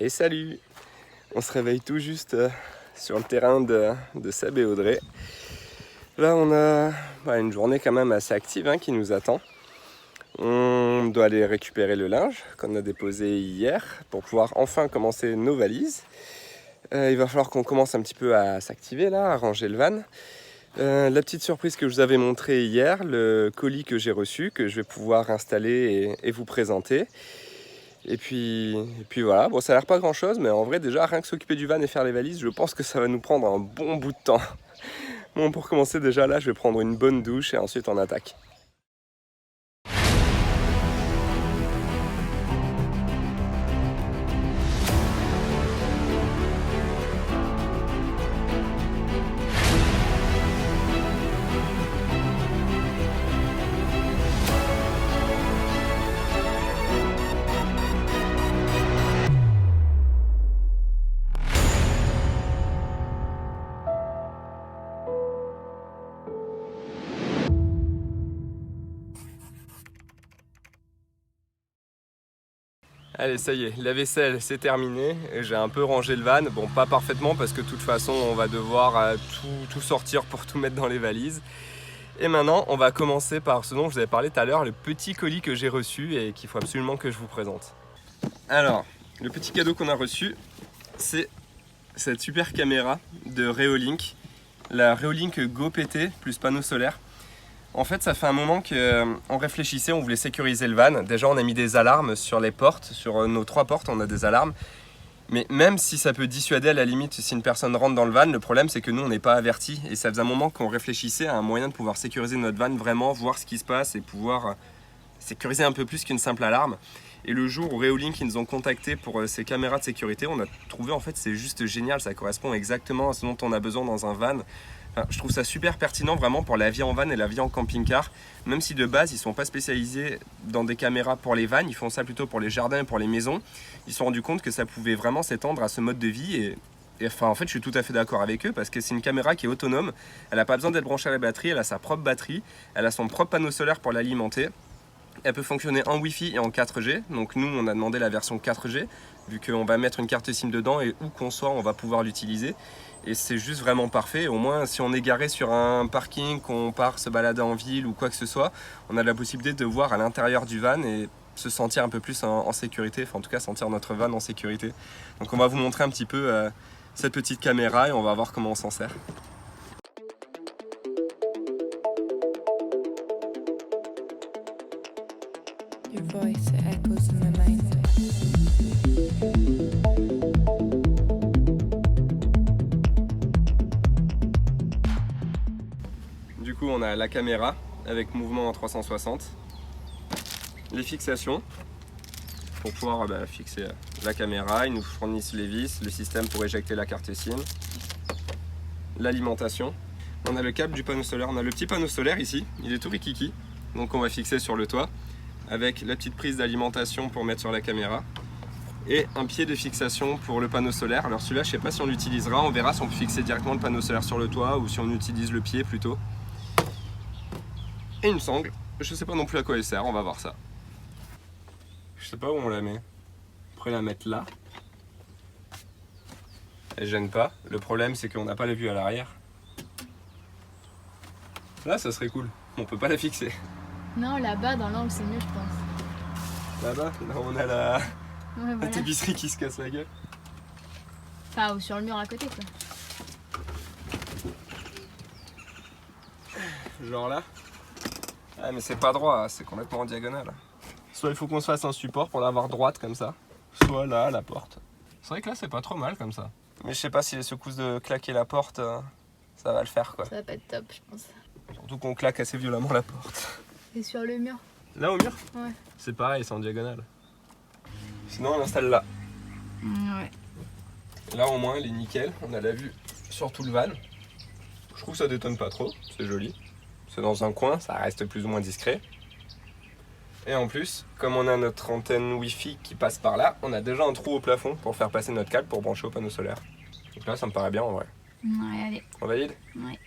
Et salut! On se réveille tout juste sur le terrain de Seb et Audrey. Là on a une journée quand même assez active qui nous attend. On doit aller récupérer le linge qu'on a déposé hier pour pouvoir enfin commencer nos valises. Il va falloir qu'on commence un petit peu à s'activer là, à ranger le van. La petite surprise que je vous avais montrée hier, le colis que j'ai reçu, que je vais pouvoir installer et vous présenter. Et puis voilà, bon ça a l'air pas grand chose, mais en vrai déjà rien que s'occuper du van et faire les valises, je pense que ça va nous prendre un bon bout de temps. Bon, pour commencer déjà là, je vais prendre une bonne douche et ensuite on attaque. Allez, ça y est, la vaisselle c'est terminé, j'ai un peu rangé le van, bon pas parfaitement parce que de toute façon on va devoir tout sortir pour tout mettre dans les valises. Et maintenant on va commencer par ce dont je vous avais parlé tout à l'heure, le petit colis que j'ai reçu et qu'il faut absolument que je vous présente. Alors, le petit cadeau qu'on a reçu, c'est cette super caméra de Reolink, la Reolink Go PT plus panneau solaire. En fait, ça fait un moment qu'on réfléchissait, on voulait sécuriser le van. Déjà, on a mis des alarmes sur les portes, sur nos 3 portes, on a des alarmes. Mais même si ça peut dissuader à la limite si une personne rentre dans le van, le problème c'est que nous on n'est pas avertis. Et ça faisait un moment qu'on réfléchissait à un moyen de pouvoir sécuriser notre van, vraiment voir ce qui se passe et pouvoir sécuriser un peu plus qu'une simple alarme. Et le jour où Reolink ils nous ont contactés pour ces caméras de sécurité, on a trouvé en fait c'est juste génial, ça correspond exactement à ce dont on a besoin dans un van. Enfin, je trouve ça super pertinent vraiment pour la vie en van et la vie en camping-car. Même si de base ils ne sont pas spécialisés dans des caméras pour les vannes, ils font ça plutôt pour les jardins et pour les maisons. Ils se sont rendus compte que ça pouvait vraiment s'étendre à ce mode de vie et enfin, en fait je suis tout à fait d'accord avec eux parce que c'est une caméra qui est autonome. Elle n'a pas besoin d'être branchée à la batterie, elle a sa propre batterie, elle a son propre panneau solaire pour l'alimenter. Elle peut fonctionner en Wi-Fi et en 4G, donc nous on a demandé la version 4G, vu qu'on va mettre une carte SIM dedans et où qu'on soit on va pouvoir l'utiliser. Et c'est juste vraiment parfait, au moins si on est garé sur un parking, qu'on part se balader en ville ou quoi que ce soit, on a la possibilité de voir à l'intérieur du van et se sentir un peu plus en sécurité, enfin en tout cas sentir notre van en sécurité. Donc on va vous montrer un petit peu cette petite caméra et on va voir comment on s'en sert. Your voice, it echoes in my mind. Du coup on a la caméra avec mouvement en 360, les fixations pour pouvoir fixer la caméra, ils nous fournissent les vis, le système pour éjecter la carte SIM, l'alimentation, on a le câble du panneau solaire, on a le petit panneau solaire ici, il est tout rikiki, donc on va fixer sur le toit, avec la petite prise d'alimentation pour mettre sur la caméra et un pied de fixation pour le panneau solaire. Alors celui-là je sais pas si on l'utilisera, on verra si on peut fixer directement le panneau solaire sur le toit ou si on utilise le pied plutôt. Et une sangle, je sais pas non plus à quoi elle sert, on va voir ça. Je sais pas où on la met. On pourrait la mettre là. Elle gêne pas, le problème c'est qu'on n'a pas la vue à l'arrière. Là ça serait cool, on peut pas la fixer. Non, là-bas, dans l'angle, c'est mieux, je pense. Là-bas, là on a la Ouais, voilà. tapisserie qui se casse la gueule. Enfin, ou sur le mur à côté, quoi. Genre là. Ah mais c'est pas droit, c'est complètement en diagonale. Soit il faut qu'on se fasse un support pour l'avoir droite comme ça, soit là à la porte. C'est vrai que là c'est pas trop mal comme ça. Mais je sais pas si les secousses de claquer la porte, ça va le faire quoi. Ça va pas être top, je pense. Surtout qu'on claque assez violemment la porte. Et sur le mur. Là au mur? Ouais. C'est pareil, c'est en diagonale. Sinon on l'installe là. Ouais. Là au moins elle est nickel, on a la vue sur tout le van. Je trouve que ça détonne pas trop, c'est joli. C'est dans un coin, ça reste plus ou moins discret. Et en plus, comme on a notre antenne Wi-Fi qui passe par là, on a déjà un trou au plafond pour faire passer notre câble pour brancher au panneau solaire. Donc là ça me paraît bien en vrai. Ouais, allez. On valide? Ouais.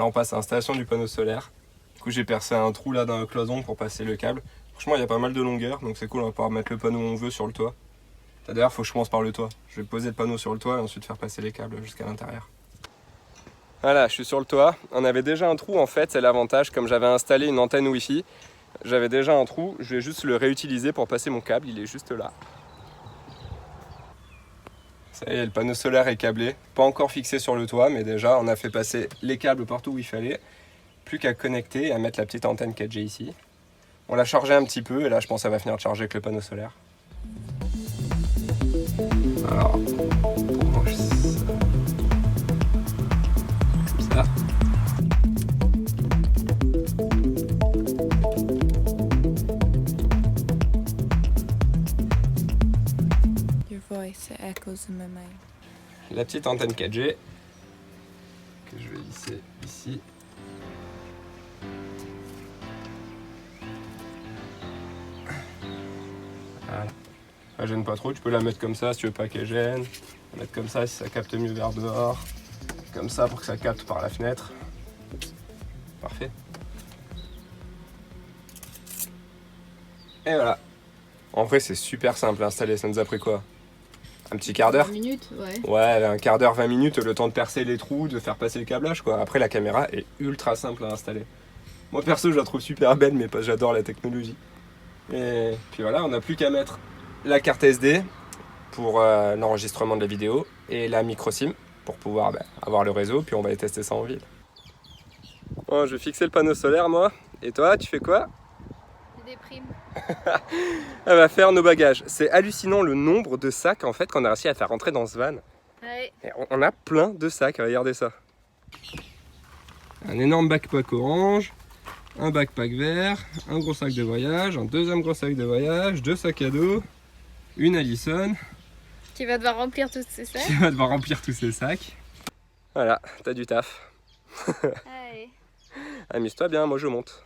Alors on passe à l'installation du panneau solaire. Du coup j'ai percé un trou là dans la cloison pour passer le câble. Franchement il y a pas mal de longueur, donc c'est cool, on va pouvoir mettre le panneau où on veut sur le toit. D'ailleurs faut que je commence par le toit. Je vais poser le panneau sur le toit et ensuite faire passer les câbles jusqu'à l'intérieur. Voilà, je suis sur le toit. On avait déjà un trou en fait, c'est l'avantage. Comme j'avais installé une antenne Wi-Fi, j'avais déjà un trou. Je vais juste le réutiliser pour passer mon câble, il est juste là. Ça y est, le panneau solaire est câblé. Pas encore fixé sur le toit, mais déjà on a fait passer les câbles partout où il fallait. Plus qu'à connecter et à mettre la petite antenne 4G ici. On l'a chargé un petit peu et là je pense que ça va finir de charger avec le panneau solaire. Alors, on branche ça. Comme ça. Your voice, it echoes in my mind. La petite antenne 4G que je vais visser ici. Voilà. Elle gêne pas trop, tu peux la mettre comme ça si tu veux pas qu'elle gêne. La mettre comme ça si ça capte mieux vers dehors. Comme ça pour que ça capte par la fenêtre. Parfait. Et voilà. En vrai c'est super simple à installer, ça nous a pris quoi? Un petit quart d'heure? 20 minutes, ouais. Ouais, un quart d'heure, 20 minutes, le temps de percer les trous, de faire passer le câblage quoi. Après la caméra est ultra simple à installer. Moi perso je la trouve super belle mais parce que j'adore la technologie. Et puis voilà, on n'a plus qu'à mettre la carte SD pour l'enregistrement de la vidéo et la micro SIM pour pouvoir avoir le réseau, puis on va aller tester ça en ville. Bon, je vais fixer le panneau solaire moi, et toi tu fais quoi? J'ai des primes. Elle va faire nos bagages. C'est hallucinant le nombre de sacs en fait qu'on a réussi à faire rentrer dans ce van. Ouais. Et on a plein de sacs, regardez ça. Un énorme backpack orange, un backpack vert, un gros sac de voyage, un deuxième gros sac de voyage, 2 sacs à dos, une Allison Tu vas devoir remplir tous ces sacs. qui va devoir remplir tous ces sacs. Voilà, t'as du taf. Allez. Amuse-toi bien, moi je monte.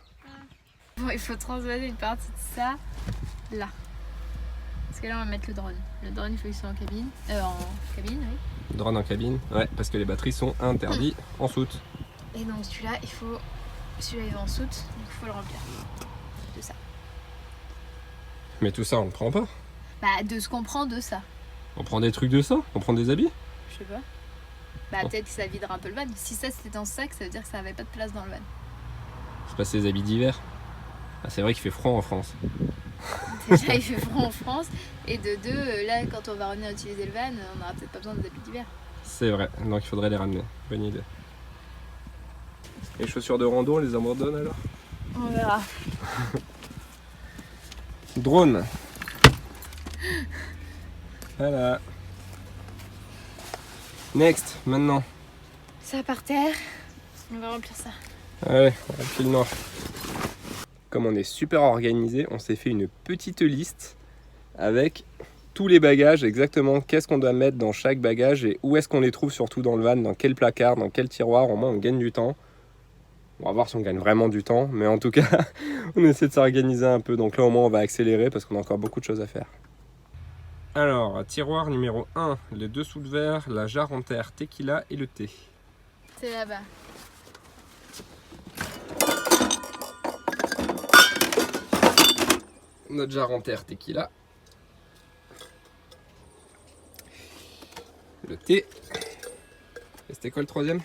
Bon, il faut transvaser une partie de ça là. Parce que là, on va mettre le drone. Le drone, il faut qu'il soit en cabine. Oui. Drone en cabine, ouais, parce que les batteries sont interdites en soute. Et donc, celui-là, il est en soute, donc il faut le remplir. De ça. Mais tout ça on le prend pas. Bah, de ce qu'on prend de ça. On prend des trucs de ça, on prend des habits. Je sais pas. Bah, peut-être que ça videra un peu le van. Si ça, c'était dans ce sac, ça veut dire que ça avait pas de place dans le van. C'est pas ces habits d'hiver. Ah, c'est vrai qu'il fait froid en France. Déjà, il fait froid en France. Et de deux, là, quand on va revenir utiliser le van, on n'aura peut-être pas besoin des habits d'hiver. C'est vrai, donc il faudrait les ramener. Bonne idée. Les chaussures de rando, on les abandonne alors? On verra. Drone. Voilà. Next, maintenant. Ça par terre. On va remplir ça. Allez, on va le noir. Comme on est super organisé, on s'est fait une petite liste avec tous les bagages, exactement qu'est-ce qu'on doit mettre dans chaque bagage et où est-ce qu'on les trouve, surtout dans le van, dans quel placard, dans quel tiroir. Au moins on gagne du temps. On va voir si on gagne vraiment du temps, mais en tout cas on essaie de s'organiser un peu. Donc là au moins on va accélérer parce qu'on a encore beaucoup de choses à faire. Alors, tiroir numéro 1, les dessous de verre, la jarre en terre tequila et le thé. C'est là-bas. Notre jarre en terre tequila. Le thé. Et c'était quoi le troisième?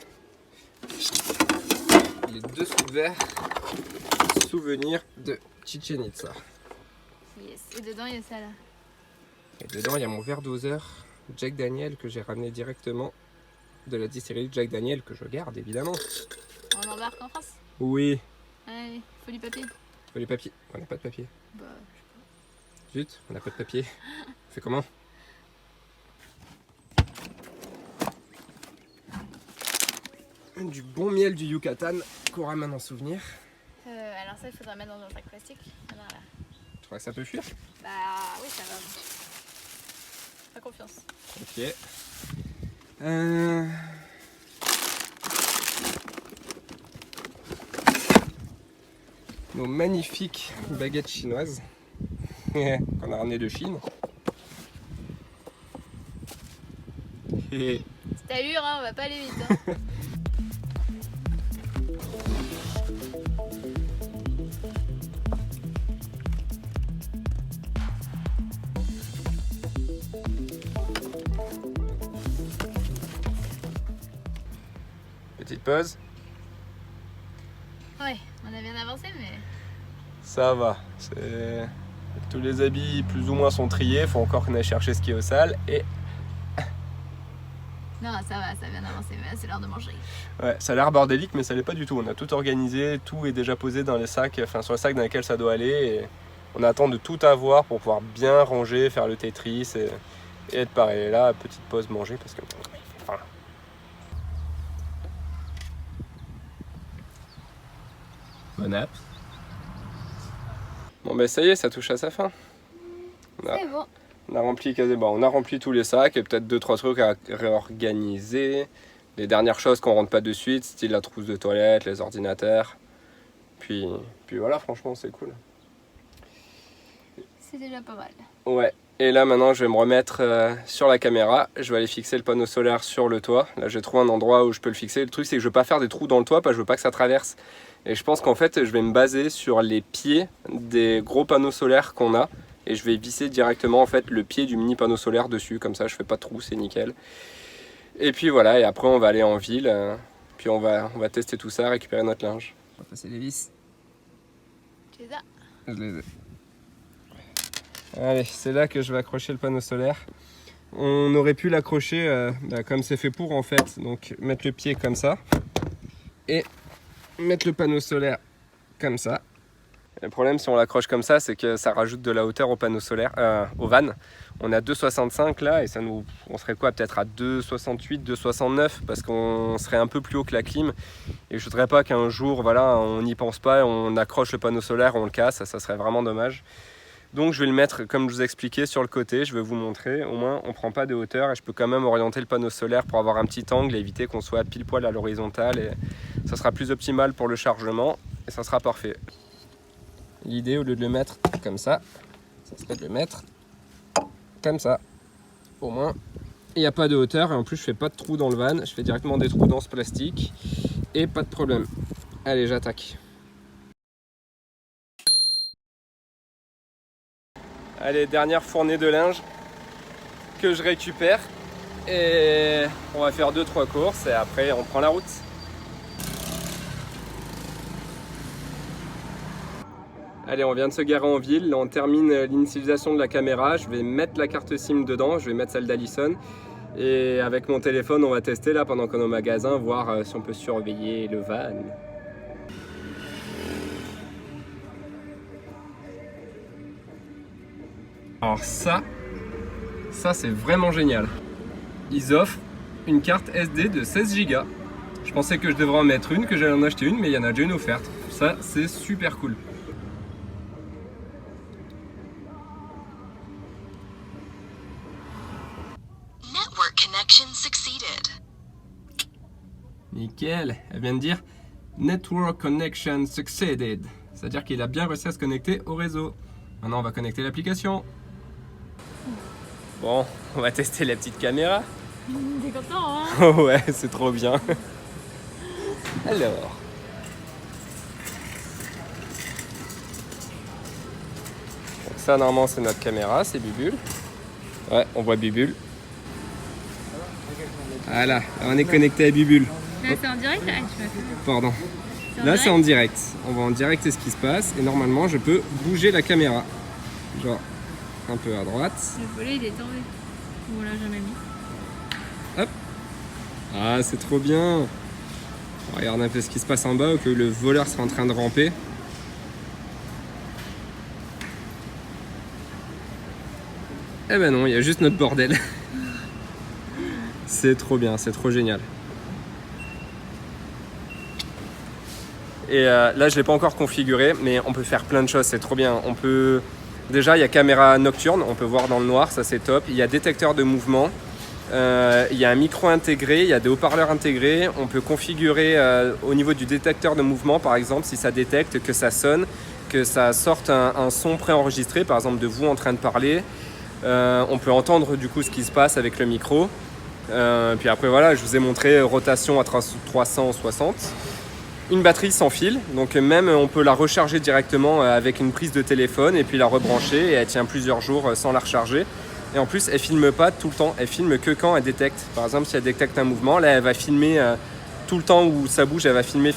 Les dessous de verre. Souvenir de Chichen Itza. Yes. Et dedans, il y a ça là. Et dedans, il y a mon verre doseur Jack Daniel que j'ai ramené directement de la distillerie Jack Daniel que je garde évidemment. On embarque en France? Oui. Allez, faut du papier. Faut les papiers. On n'a pas de papier. Bah, Zut, on n'a pas de papier. On fait comment? Du bon miel du Yucatan qu'on ramène en souvenir. alors ça, il faudra mettre dans un sac plastique. Voilà. Tu crois que ça peut fuir? Bah oui, ça va. Pas confiance. Ok. Nos magnifiques baguettes chinoises qu'on a ramenées de Chine. Et C'est allure, hein, on va pas aller vite. Hein. Petite pause. Ouais, on a bien avancé, mais... Ça va. Tous les habits plus ou moins sont triés. Faut encore qu'on aille chercher ce qui est au sale. Et Non, ça va, ça a bien avancé, mais c'est l'heure de manger. ouais, ça a l'air bordélique, mais ça l'est pas du tout. On a tout organisé, tout est déjà posé dans les sacs, enfin sur le sac dans lequel ça doit aller. Et on attend de tout avoir pour pouvoir bien ranger, faire le Tetris et être pareil. Et là, petite pause manger parce que il fait faim. Bon app. Bon ben ça y est, ça touche à sa fin. C'est bon. On a rempli tous les sacs et peut-être 2-3 trucs à réorganiser. Les dernières choses qu'on rentre pas de suite, style la trousse de toilette, les ordinateurs. Puis voilà, franchement, c'est cool. C'est déjà pas mal. Ouais. Et là, maintenant, je vais me remettre sur la caméra. Je vais aller fixer le panneau solaire sur le toit. Là, j'ai trouvé un endroit où je peux le fixer. Le truc, c'est que je veux pas faire des trous dans le toit parce que je veux pas que ça traverse. Et je pense qu'en fait, je vais me baser sur les pieds des gros panneaux solaires qu'on a. Et je vais visser directement en fait le pied du mini panneau solaire dessus, comme ça je fais pas de trou, c'est nickel. Et puis voilà, et après on va aller en ville, puis on va tester tout ça, récupérer notre linge. On va passer les vis. Tu les as? Je les ai. Allez, c'est là que je vais accrocher le panneau solaire. On aurait pu l'accrocher comme c'est fait pour en fait, donc mettre le pied comme ça et mettre le panneau solaire comme ça. Le problème si on l'accroche comme ça, c'est que ça rajoute de la hauteur au panneau solaire, au van. On a 2,65 là et on serait quoi peut-être à 2,68, 2,69 parce qu'on serait un peu plus haut que la clim. Et je voudrais pas qu'un jour, voilà, on n'y pense pas, on accroche le panneau solaire, on le casse, ça serait vraiment dommage. Donc je vais le mettre, comme je vous ai expliqué, sur le côté, je vais vous montrer. Au moins on prend pas de hauteur et je peux quand même orienter le panneau solaire pour avoir un petit angle et éviter qu'on soit pile poil à l'horizontale. Et ça sera plus optimal pour le chargement et ça sera parfait. L'idée, au lieu de le mettre comme ça serait de le mettre comme ça. Au moins, il n'y a pas de hauteur et en plus, je fais pas de trou dans le van. Je fais directement des trous dans ce plastique et pas de problème. Allez, j'attaque. Allez, dernière fournée de linge que je récupère. Et on va faire 2-3 courses et après, on prend la route. Allez, on vient de se garer en ville, là on termine l'initialisation de la caméra, je vais mettre la carte SIM dedans, je vais mettre celle d'Alison et avec mon téléphone on va tester là pendant qu'on est au magasin, voir si on peut surveiller le van. Alors ça c'est vraiment génial. Ils offrent une carte SD de 16 Go. Je pensais que je devrais en mettre une, que j'allais en acheter une, mais il y en a déjà une offerte. Ça c'est super cool. Nickel, elle vient de dire Network Connection Succeeded. C'est-à-dire qu'il a bien réussi à se connecter au réseau. Maintenant, on va connecter l'application. Bon, on va tester la petite caméra. T'es content, hein? Oh ouais, c'est trop bien. Alors. Donc ça, normalement, c'est notre caméra, c'est Bubule. Ouais, on voit Bubule. Voilà, on est connecté à Bubule. Là, c'est en direct? Ah, tu m'as fait... Pardon. Là, c'est en direct. On va en direct, c'est ce qui se passe. Et normalement, je peux bouger la caméra. Genre, un peu à droite. Le volet, il est tombé. On l'a jamais mis. Hop. Ah, c'est trop bien. On regarde un peu ce qui se passe en bas, que le voleur sera en train de ramper. Eh ben non, il y a juste notre bordel. C'est trop bien, c'est trop génial. Et là, je ne l'ai pas encore configuré, mais on peut faire plein de choses, c'est trop bien. On peut... Déjà, il y a caméra nocturne, on peut voir dans le noir, ça c'est top. Il y a détecteur de mouvement, il y a un micro intégré, il y a des haut-parleurs intégrés. On peut configurer au niveau du détecteur de mouvement, par exemple, si ça détecte que ça sonne, que ça sorte un son préenregistré, par exemple de vous en train de parler. On peut entendre du coup ce qui se passe avec le micro. Puis après voilà, je vous ai montré rotation à 360. Une batterie sans fil, donc même on peut la recharger directement avec une prise de téléphone et puis la rebrancher et elle tient plusieurs jours sans la recharger. Et en plus elle filme pas tout le temps, elle filme que quand elle détecte. Par exemple si elle détecte un mouvement, là elle va filmer tout le temps où ça bouge, elle va filmer.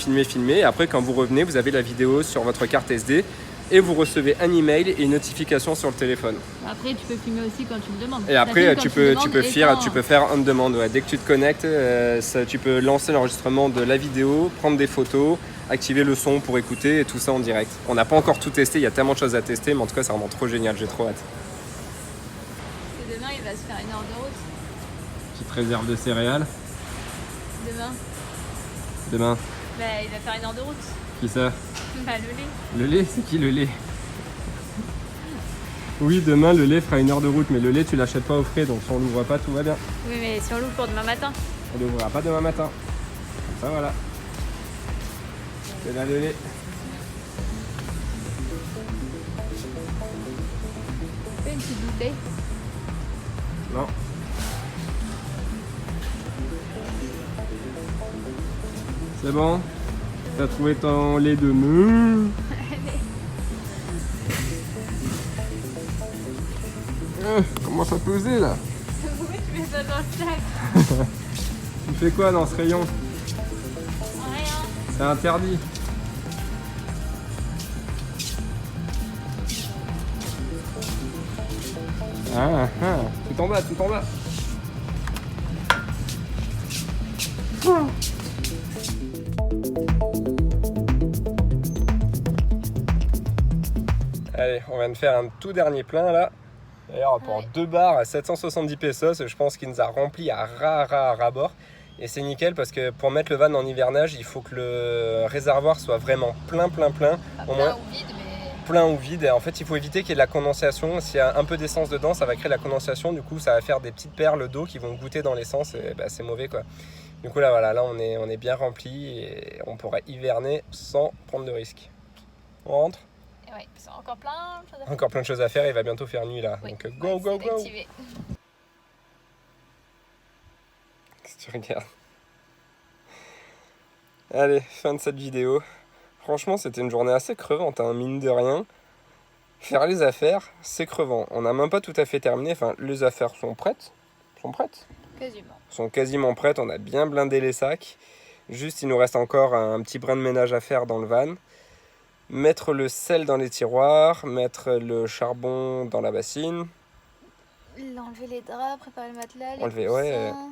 Et après, quand vous revenez, vous avez la vidéo sur votre carte SD et vous recevez un email et une notification sur le téléphone. Après, tu peux filmer aussi quand tu me demandes. Et après, tu peux faire on demande. Ouais. Dès que tu te connectes, tu peux lancer l'enregistrement de la vidéo, prendre des photos, activer le son pour écouter et tout ça en direct. On n'a pas encore tout testé, il y a tellement de choses à tester, mais en tout cas, c'est vraiment trop génial, j'ai trop hâte. Parce que demain, il va se faire 1 heure de route. Petite réserve de céréales. Demain, bah, il va faire 1 heure de route. Qui ça? Bah, le lait. Le lait, c'est qui le lait? Oui, demain le lait fera 1 heure de route, mais le lait tu l'achètes pas au frais, donc si on l'ouvre pas, tout va bien. Oui, mais si on l'ouvre pour demain matin. On l'ouvrira pas demain matin. Comme ça, voilà. C'est là le lait. Fais une petite bouteille. Non. C'est bon? T'as trouvé ton lait de mou? Comment ça pesait là? Pourquoi tu mets ça dans le sac? Tu fais quoi dans ce rayon? Rien. C'est interdit. Tout en bas, tout en bas. Allez, on vient de faire un tout dernier plein là. D'ailleurs, pour 2 bars à 770 pesos, je pense qu'il nous a rempli à ras bord. Et c'est nickel parce que pour mettre le van en hivernage, il faut que le réservoir soit vraiment plein. Pas Au plein moins ou vide, mais... plein ou vide. Et en fait, il faut éviter qu'il y ait de la condensation. S'il y a un peu d'essence dedans, ça va créer la condensation. Du coup, ça va faire des petites perles d'eau qui vont goûter dans l'essence. Et bah, c'est mauvais quoi. Du coup, là, voilà, là on est bien rempli et on pourrait hiverner sans prendre de risques. On rentre? Ouais, c'est encore plein de choses à faire. Encore plein de choses à faire. Il va bientôt faire nuit là. Oui. Donc Ouais, go. c'est activé. Qu'est-ce que tu regardes? Allez, fin de cette vidéo. Franchement, c'était une journée assez crevante, hein, mine de rien. Faire les affaires, c'est crevant. On n'a même pas tout à fait terminé. Enfin, les affaires sont prêtes. Quasiment. Sont quasiment prêtes. On a bien blindé les sacs. Juste, il nous reste encore un petit brin de ménage à faire dans le van. Mettre le sel dans les tiroirs. Mettre le charbon dans la bassine. Enlever les draps, préparer le matelas, les Enlever, coussins.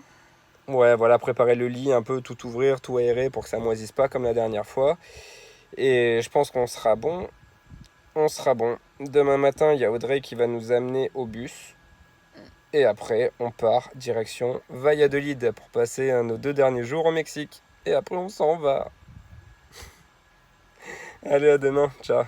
Ouais, voilà, préparer le lit, un peu tout ouvrir, tout aérer pour que ça moisisse pas comme la dernière fois. Et je pense qu'on sera bon. On sera bon. Demain matin, il y a Audrey qui va nous amener au bus. Et après, on part direction Valladolid pour passer nos 2 derniers jours au Mexique. Et après, on s'en va. Allez, à demain. Ciao.